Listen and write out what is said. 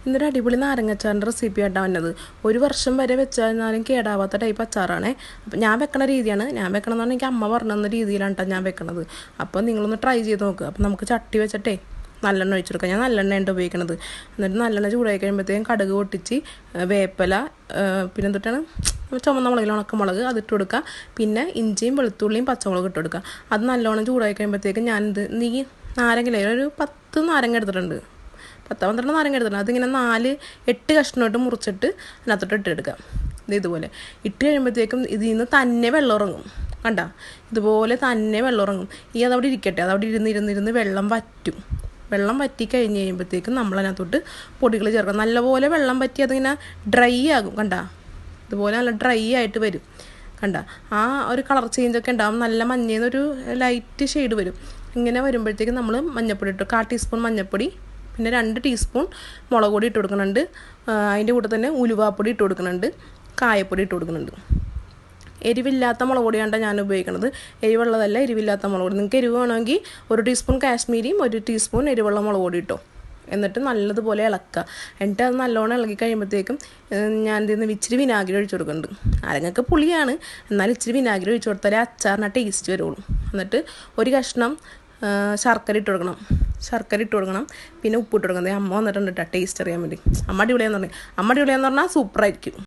ഇന്നൊരു അടിപൊളി നാരങ്ങച്ചാറിൻ്റെ റെസിപ്പി ആയിട്ടാണ് വന്നത്. ഒരു വർഷം വരെ വെച്ചാലും കേടാവാത്ത ടൈപ്പ് അച്ചാറാണ്. അപ്പോൾ ഞാൻ വെക്കണ രീതിയാണ്, ഞാൻ വെക്കണമെന്ന് പറഞ്ഞാൽ എനിക്ക് അമ്മ പറഞ്ഞു തന്ന രീതിയിലാണ് കേട്ടോ ഞാൻ വെക്കണത്. അപ്പോൾ നിങ്ങളൊന്ന് ട്രൈ ചെയ്ത് നോക്കുക. അപ്പോൾ നമുക്ക് ചട്ടി വെച്ചിട്ടേ നല്ലെണ്ണ ഒഴിച്ചെടുക്കാം. ഞാൻ നല്ലെണ്ണയാണ് ഉപയോഗിക്കുന്നത്. എന്നിട്ട് നല്ലെണ്ണ ചൂടായി കഴിയുമ്പോഴത്തേക്കും കടുക് പൊട്ടിച്ച് വേപ്പില, പിന്നെ എന്തിട്ടാണ് ചുമന്ന മുളകിൽ ഉണക്കമുളക് അതിട്ട് കൊടുക്കുക. പിന്നെ ഇഞ്ചിയും വെളുത്തുള്ളിയും പച്ചമുളക് ഇട്ട് കൊടുക്കുക. അത് നല്ലോണം ചൂടായി കഴിയുമ്പോഴത്തേക്കും ഞാനിത് നാരങ്ങ ഒരു 10 നാരങ്ങ എടുത്തിട്ടുണ്ട്, 10-12 നാരങ്ങ എടുത്തിട്ടുണ്ട്. അതിങ്ങനെ 4-8 കഷ്ണമായിട്ട് മുറിച്ചിട്ട് അതിനകത്തോട്ട് ഇട്ടെടുക്കാം. ഇതുപോലെ ഇട്ട് കഴിയുമ്പോഴത്തേക്കും ഇതിൽ നിന്ന് തന്നെ വെള്ളം ഇറങ്ങും. കണ്ട, ഇതുപോലെ തന്നെ വെള്ളം ഇറങ്ങും. അതവിടെ ഇരിക്കട്ടെ. അതവിടെ ഇരുന്നിരുന്നിരുന്ന് വെള്ളം വറ്റും. വെള്ളം വറ്റി കഴിഞ്ഞ് കഴിയുമ്പോഴത്തേക്കും നമ്മളതിനകത്തോട്ട് പൊടികൾ ചേർക്കാം. നല്ലപോലെ വെള്ളം വറ്റി അതിങ്ങനെ ഡ്രൈ ആകും. കണ്ട, ഇതുപോലെ നല്ല ഡ്രൈ ആയിട്ട് വരും. കണ്ട, ആ ഒരു കളർ ചേഞ്ചൊക്കെ ഉണ്ടാകും. നല്ല മഞ്ഞേന്നൊരു ലൈറ്റ് ഷെയ്ഡ് വരും. ഇങ്ങനെ വരുമ്പോഴത്തേക്കും നമ്മൾ മഞ്ഞൾപ്പൊടി ഇട്ടു, 1/4 ടീസ്പൂൺ മഞ്ഞൾപ്പൊടി, പിന്നെ 2 ടീസ്പൂൺ മുളക് പൊടി ഇട്ട് കൊടുക്കുന്നുണ്ട്. അതിൻ്റെ കൂടെ തന്നെ ഉലുവാപ്പൊടി ഇട്ട് കൊടുക്കുന്നുണ്ട്, കായപ്പൊടി ഇട്ട് കൊടുക്കുന്നുണ്ട്. എരിവില്ലാത്ത മുളക് പൊടിയാണ് ഞാൻ ഉപയോഗിക്കുന്നത്. എരിവുള്ളതല്ല, എരിവില്ലാത്ത മുളക് പൊടി. നിങ്ങൾക്ക് എരിവ് വേണമെങ്കിൽ 1 ടീസ്പൂൺ കാശ്മീരിയും 1 ടീസ്പൂൺ എരിവുള്ള മുളക് പൊടി ഇട്ടോ. എന്നിട്ട് നല്ലതുപോലെ ഇളക്കുക. എന്നിട്ട് അത് നല്ലോണം ഇളകി കഴിയുമ്പോഴത്തേക്കും ഞാൻ ഇതിൽ നിന്ന് ഇച്ചിരി വിനാഗിരി ഒഴിച്ച് കൊടുക്കുന്നുണ്ട്. നാരങ്ങക്ക് പുളിയാണ്, എന്നാൽ ഇച്ചിരി വിനാഗിരി ഒഴിച്ച് കൊടുത്താലേ അച്ചാറിന് ടേസ്റ്റ് വരുള്ളൂ. എന്നിട്ട് ഒരു കഷ്ണം ശർക്കര ഇട്ട് കൊടുക്കണം. പിന്നെ ഉപ്പിട്ട് കൊടുക്കണം. അമ്മ വന്നിട്ടുണ്ട് കേട്ടോ ടേസ്റ്റ് അറിയാൻ വേണ്ടി. അമ്മ അടിപൊളിയാന്ന് പറഞ്ഞാൽ സൂപ്പറായിരിക്കും.